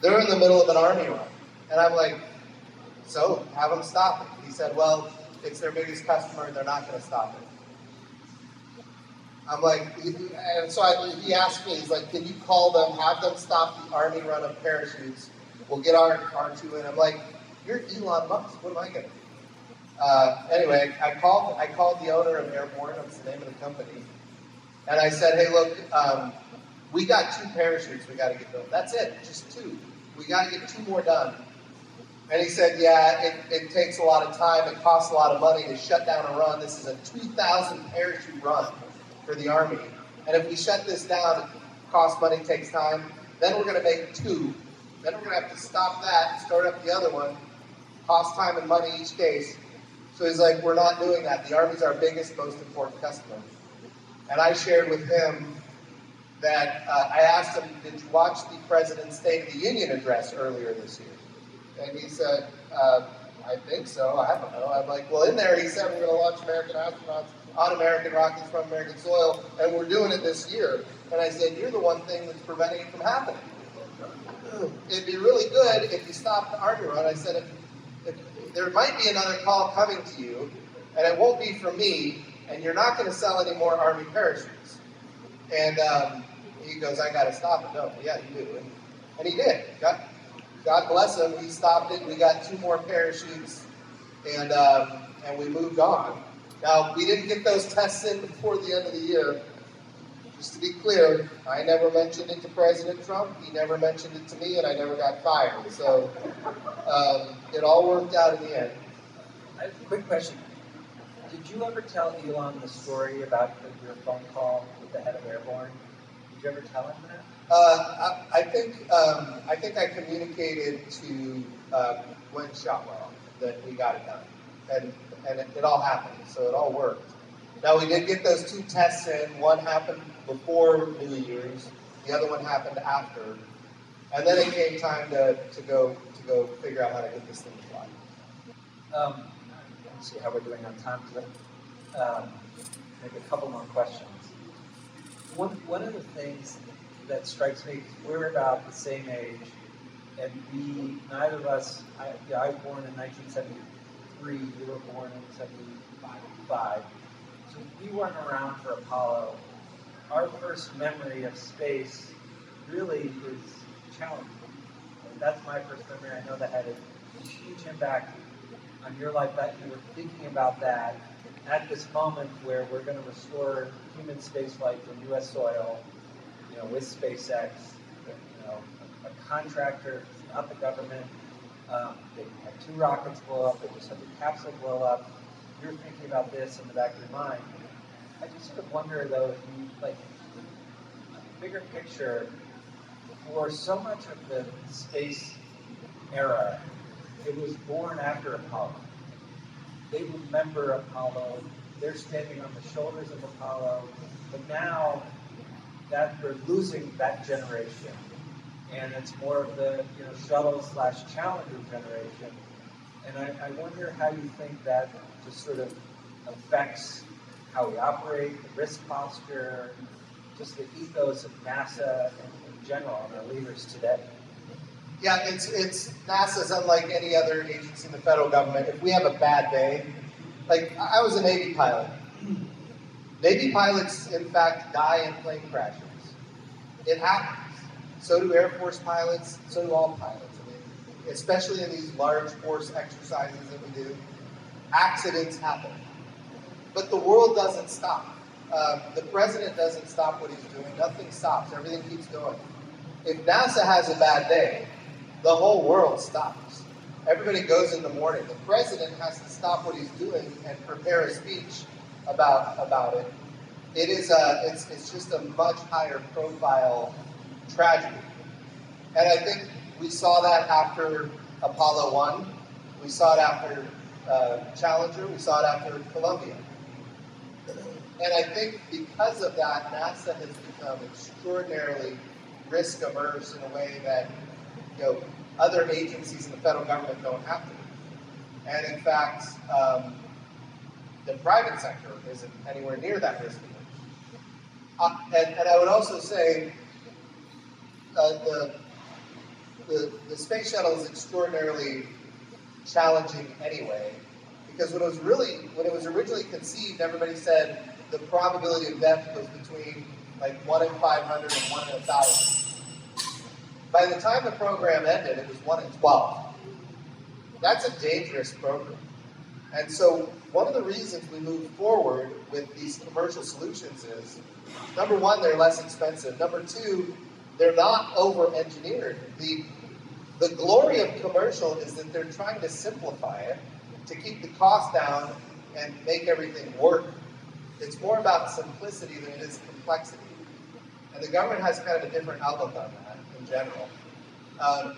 They're in the middle of an army run, and I'm like, "So have them stop it." He said, "Well, it's their biggest customer, and they're not going to stop it." I'm like, and so he asked me, he's like, "Can you call them, have them stop the army run of parachutes? We'll get our two in." I'm like, "You're Elon Musk. What am I going to do?" Anyway, I called the owner of Airborne. That's the name of the company. And I said, "Hey, look, we got 2 parachutes we got to get built. That's it, just 2. We got to get 2 more done." And he said, "Yeah, it takes a lot of time. It costs a lot of money to shut down a run. This is a 2,000 parachute run for the Army. And if we shut this down, it costs money, takes time. Then we're going to make 2. Then we're going to have to stop that, start up the other one. Cost time and money each case." So he's like, "We're not doing that. The Army's our biggest, most important customer." And I shared with him that I asked him, "Did you watch the President's State of the Union address earlier this year?" And he said, "I think so. I don't know." I'm like, "Well, in there he said we're going to launch American astronauts on American rockets from American soil, and we're doing it this year." And I said, "You're the one thing that's preventing it from happening. It'd be really good if you stopped the Army run." I said, if there might be another call coming to you, and it won't be from me, and you're not going to sell any more Army parachutes." And he goes, "I got to stop it." "No, yeah, you do." And he did. God bless him. He stopped it. We got 2 more parachutes, and we moved on. Now, we didn't get those tests in before the end of the year. Just to be clear, I never mentioned it to President Trump. He never mentioned it to me, and I never got fired. So it all worked out in the end. I have a quick question. Did you ever tell Elon the story about your phone call with the head of Airborne? Did you ever tell him that? I think I communicated to Gwen Shotwell that we got it done, and it all happened, so it all worked. Now we did get those 2 tests in. One happened before New Year's, the other one happened after, and then it came time to go figure out how to get this thing to fly. Let's see how we're doing on time today. Maybe a couple more questions. One of the things that strikes me, because we're about the same age, and neither of us, I was born in 1973, you were born in 75, so we weren't around for Apollo. Our first memory of space really is challenging. And that's my first memory. I know that had a huge impact on your life, that you were thinking about that at this moment where we're going to restore human spaceflight from U.S. soil, with SpaceX, a contractor, not the government. They had 2 rockets blow up. They just had the capsule blow up. You're thinking about this in the back of your mind. I just sort of wonder, though, if you, bigger picture, for so much of the space era, it was born after Apollo. They remember Apollo. They're standing on the shoulders of Apollo. But now that we're losing that generation, and it's more of the shuttle/Challenger generation. And I wonder how you think that just sort of affects how we operate, the risk posture, just the ethos of NASA in general, and our leaders today. Yeah, it's NASA's unlike any other agency in the federal government. If we have a bad day, like I was a Navy pilot. Navy pilots, in fact, die in plane crashes. It happens. So do Air Force pilots, so do all pilots. I mean, especially in these large force exercises that we do, accidents happen. But the world doesn't stop. The president doesn't stop what he's doing. Nothing stops. Everything keeps going. If NASA has a bad day, the whole world stops. Everybody goes in the morning. The president has to stop what he's doing and prepare a speech about it. It's just a much higher profile tragedy. And I think we saw that after Apollo 1. We saw it after Challenger. We saw it after Columbia. And I think because of that, NASA has become extraordinarily risk averse in a way that, other agencies in the federal government don't have to. And in fact, the private sector isn't anywhere near that risky. And I would also say the space shuttle is extraordinarily challenging anyway, because when it was originally conceived, everybody said the probability of death was between like 1 in 500 and 1 in 1,000. By the time the program ended, it was 1 in 12. That's a dangerous program. And so one of the reasons we move forward with these commercial solutions is, number one, they're less expensive. Number two, they're not over-engineered. The glory of commercial is that they're trying to simplify it to keep the cost down and make everything work. It's more about simplicity than it is complexity. And the government has kind of a different outlook on that in general.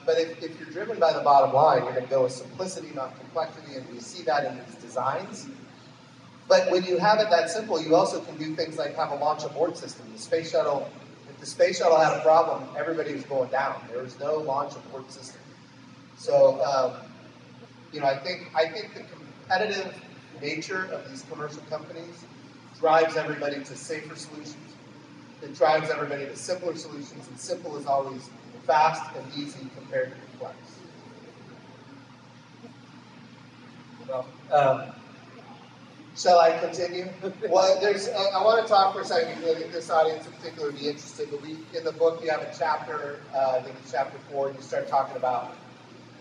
But if you're driven by the bottom line, you're going to go with simplicity, not complexity, and we see that in these designs. But when you have it that simple, you also can do things like have a launch abort system. The space shuttle, if the space shuttle had a problem, everybody was going down. There was no launch abort system. So, I think the competitive nature of these commercial companies drives everybody to safer solutions. It drives everybody to simpler solutions, and simple is always fast and easy compared to complex. Well, shall I continue? Well, I want to talk for a second because I think this audience in particular would be interested. But in the book, you have a chapter, I think it's chapter 4, and you start talking about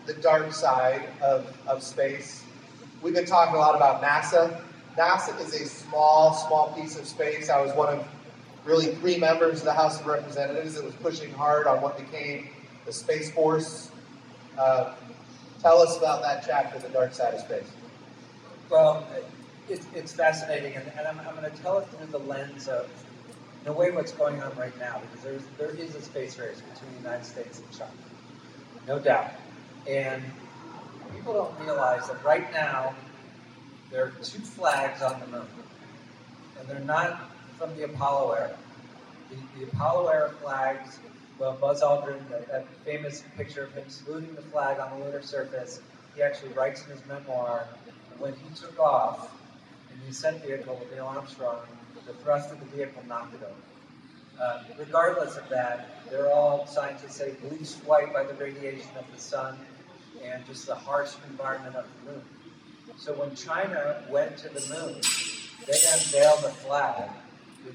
the dark side of space. We've been talking a lot about NASA. NASA is a small piece of space. I was one of really 3 members of the House of Representatives that was pushing hard on what became the Space Force. Tell us about that chapter, The Dark Side of Space. Well, it's fascinating, and I'm going to tell it through the lens of, in a way, what's going on right now, because there is a space race between the United States and China, no doubt. And people don't realize that right now there are 2 flags on the moon, and they're not from the Apollo era. The Apollo era flags, well, Buzz Aldrin, that famous picture of him saluting the flag on the lunar surface, he actually writes in his memoir, when he took off in the ascent vehicle with Neil Armstrong, the thrust of the vehicle knocked it over. Regardless of that, they're all, scientists say, bleached white by the radiation of the sun and just the harsh environment of the moon. So when China went to the moon, they unveiled a flag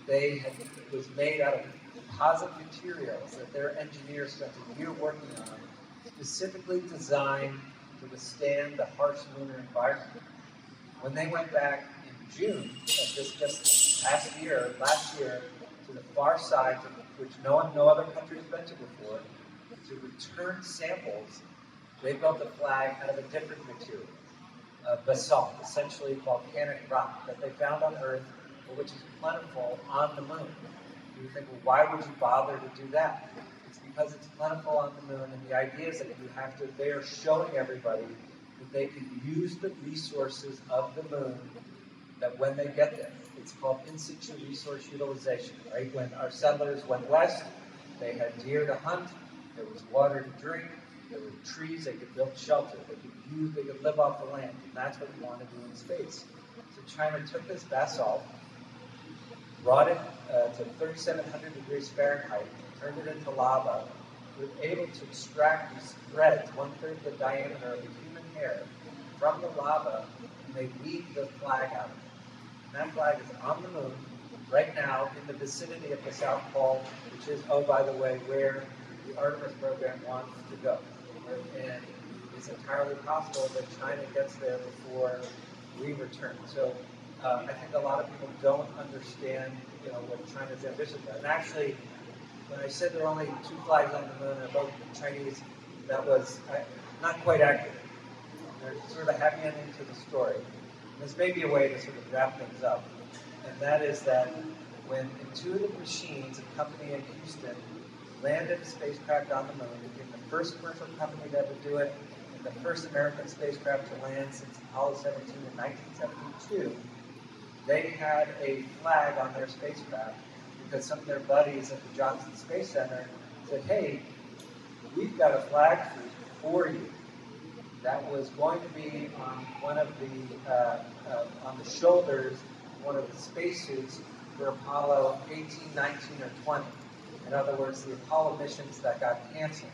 that was made out of composite materials that their engineers spent a year working on, specifically designed to withstand the harsh lunar environment. When they went back in June of just last year, to the far side, which no other country has been to before, to return samples, they built a flag out of a different material, basalt, essentially volcanic rock that they found on Earth, which is plentiful on the moon. You think, well, why would you bother to do that? It's because it's plentiful on the moon, and the idea is that they are showing everybody that they can use the resources of the moon, that when they get there, it's called in situ resource utilization, right? When our settlers went west, they had deer to hunt, there was water to drink, there were trees, they could build shelter, they could live off the land, and that's what you want to do in space. So China took this basalt, brought it to 3,700 degrees Fahrenheit, turned it into lava. We were able to extract these threads, 1/3 the diameter of a human hair, from the lava, and they weaved the flag out of it. And that flag is on the moon right now in the vicinity of the South Pole, which is, oh, by the way, where the Artemis program wants to go. And it's entirely possible that China gets there before we return. So I think a lot of people don't understand, what China's ambitions are. And actually, when I said there are only 2 flags on the moon and both Chinese, that was not quite accurate. There's sort of a happy ending to the story. And this may be a way to sort of wrap things up. And that is that when Intuitive Machines, a company in Houston, landed a spacecraft on the moon, became the first commercial company to ever do it, and the first American spacecraft to land since Apollo 17 in 1972, they had a flag on their spacecraft because some of their buddies at the Johnson Space Center said, hey, we've got a flag for for you that was going to be on one of the on the shoulders, one of the spacesuits for Apollo 18, 19, or 20. In other words, the Apollo missions that got canceled.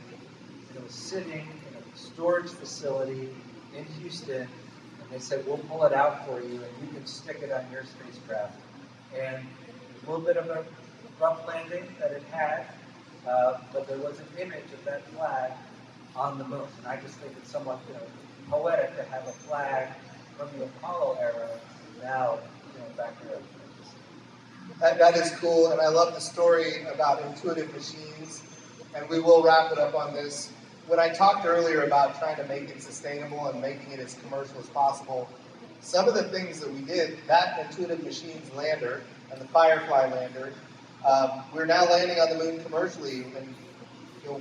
And it was sitting in a storage facility in Houston, and they said, we'll pull it out for you, and you can stick it on your spacecraft. And a little bit of a rough landing that it had, but there was an image of that flag on the moon. And I just think it's somewhat poetic to have a flag from the Apollo era now back there. That is cool, and I love the story about intuitive machines, and we will wrap it up on this. When I talked earlier about trying to make it sustainable and making it as commercial as possible, some of the things that we did, that intuitive machines lander and the Firefly lander, we're now landing on the moon commercially. And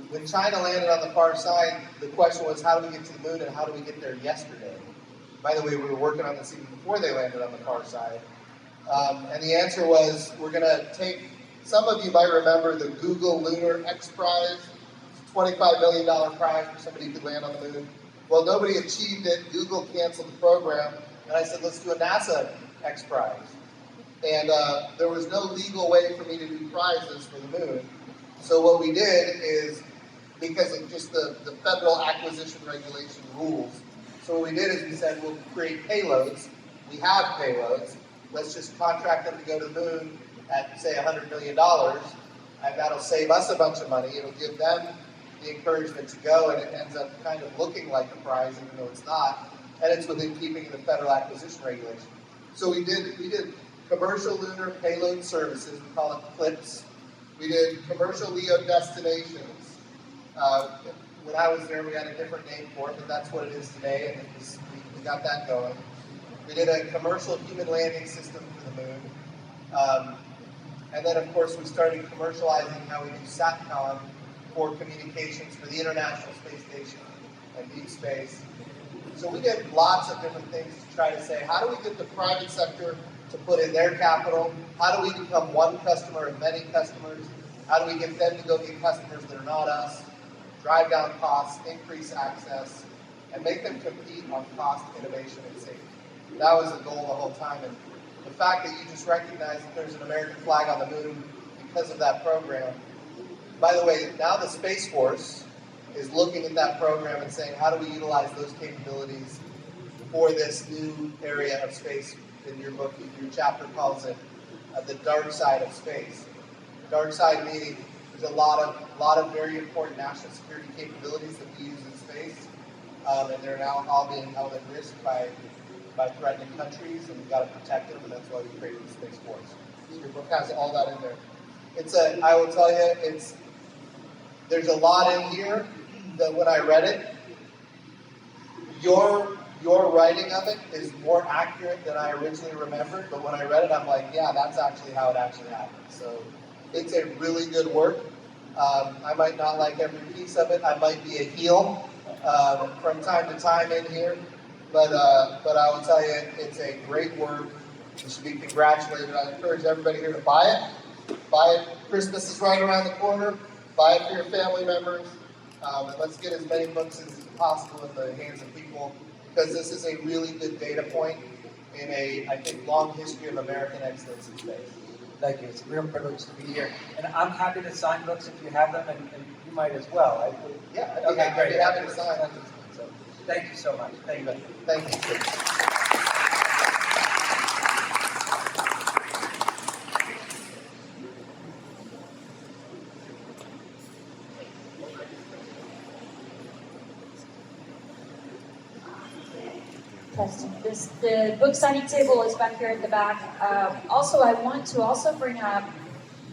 when China landed on the far side, the question was, how do we get to the moon and how do we get there yesterday? By the way, we were working on this even before they landed on the far side. And the answer was, we're going to take, some of you might remember the Google Lunar X Prize, $25 million prize for somebody who could land on the moon. Well, nobody achieved it. Google canceled the program. And I said, let's do a NASA X Prize. And there was no legal way for me to do prizes for the moon. So what we did is, because of just the federal acquisition regulation rules, so what we did is we said, we'll create payloads. We have payloads. Let's just contract them to go to the moon at, say, $100 million, and that'll save us a bunch of money. It'll give them the encouragement to go, and it ends up kind of looking like a prize, even though it's not, and it's within keeping the federal acquisition regulation. So we did commercial lunar payload services, we call it CLIPS. We did commercial LEO destinations. When I was there, we had a different name for it, but that's what it is today, and we got that going. We did a commercial human landing system for the moon. And then, of course, we started commercializing how we do SATCOM for communications for the International Space Station and deep space. So we did lots of different things to try to say, how do we get the private sector to put in their capital? How do we become one customer of many customers? How do we get them to go get customers that are not us? Drive down costs, increase access, and make them compete on cost, innovation, and safety. That was the goal the whole time. And the fact that you just recognize that there's an American flag on the moon because of that program. By the way, now the Space Force is looking at that program and saying, how do we utilize those capabilities for this new area of space? In your book, your chapter calls it the dark side of space. Dark side meaning there's a lot of very important national security capabilities that we use in space, and they're now all being held at risk by threatening countries, and we've got to protect them, and that's why we created the Space Force. So your book has all that in there. I will tell you, there's a lot in here that when I read it, your writing of it is more accurate than I originally remembered, but when I read it, I'm like, yeah, that's actually how it actually happened. So it's a really good work. I might not like every piece of it. I might be a heel from time to time in here, but I will tell you, it's a great work. You should be congratulated. I encourage everybody here to buy it. Buy it. Christmas is right around the corner. Buy it for your family members. And let's get as many books as possible in the hands of people, because this is a really good data point in I think, long history of American excellence in space. Thank you. It's a real privilege to be here. And I'm happy to sign books if you have them, and you might as well. I'd be happy to sign. So, thank you so much. Thank you. Thank you. The book signing table is back here at the back. Also, I want to also bring up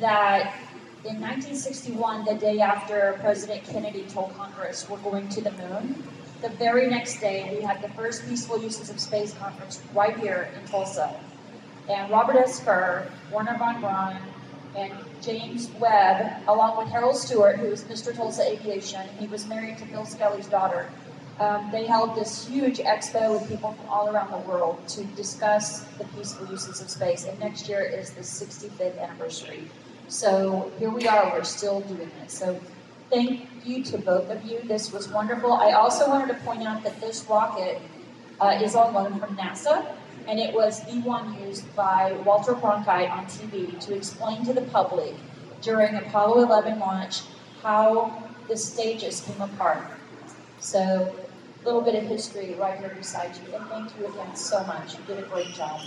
that in 1961, the day after President Kennedy told Congress we're going to the moon, the very next day we had the first Peaceful Uses of Space conference right here in Tulsa. And Robert S. Furr, Werner von Braun, and James Webb, along with Harold Stewart, who is Mr. Tulsa Aviation, he was married to Bill Skelly's daughter. They held this huge expo with people from all around the world to discuss the peaceful uses of space. And next year is the 65th anniversary. So here we are, we're still doing it. So thank you to both of you. This was wonderful. I also wanted to point out that this rocket is on loan from NASA, and it was the one used by Walter Cronkite on TV to explain to the public during Apollo 11 launch how the stages came apart. So, a little bit of history right here beside you, and thank you again so much. You did a great job.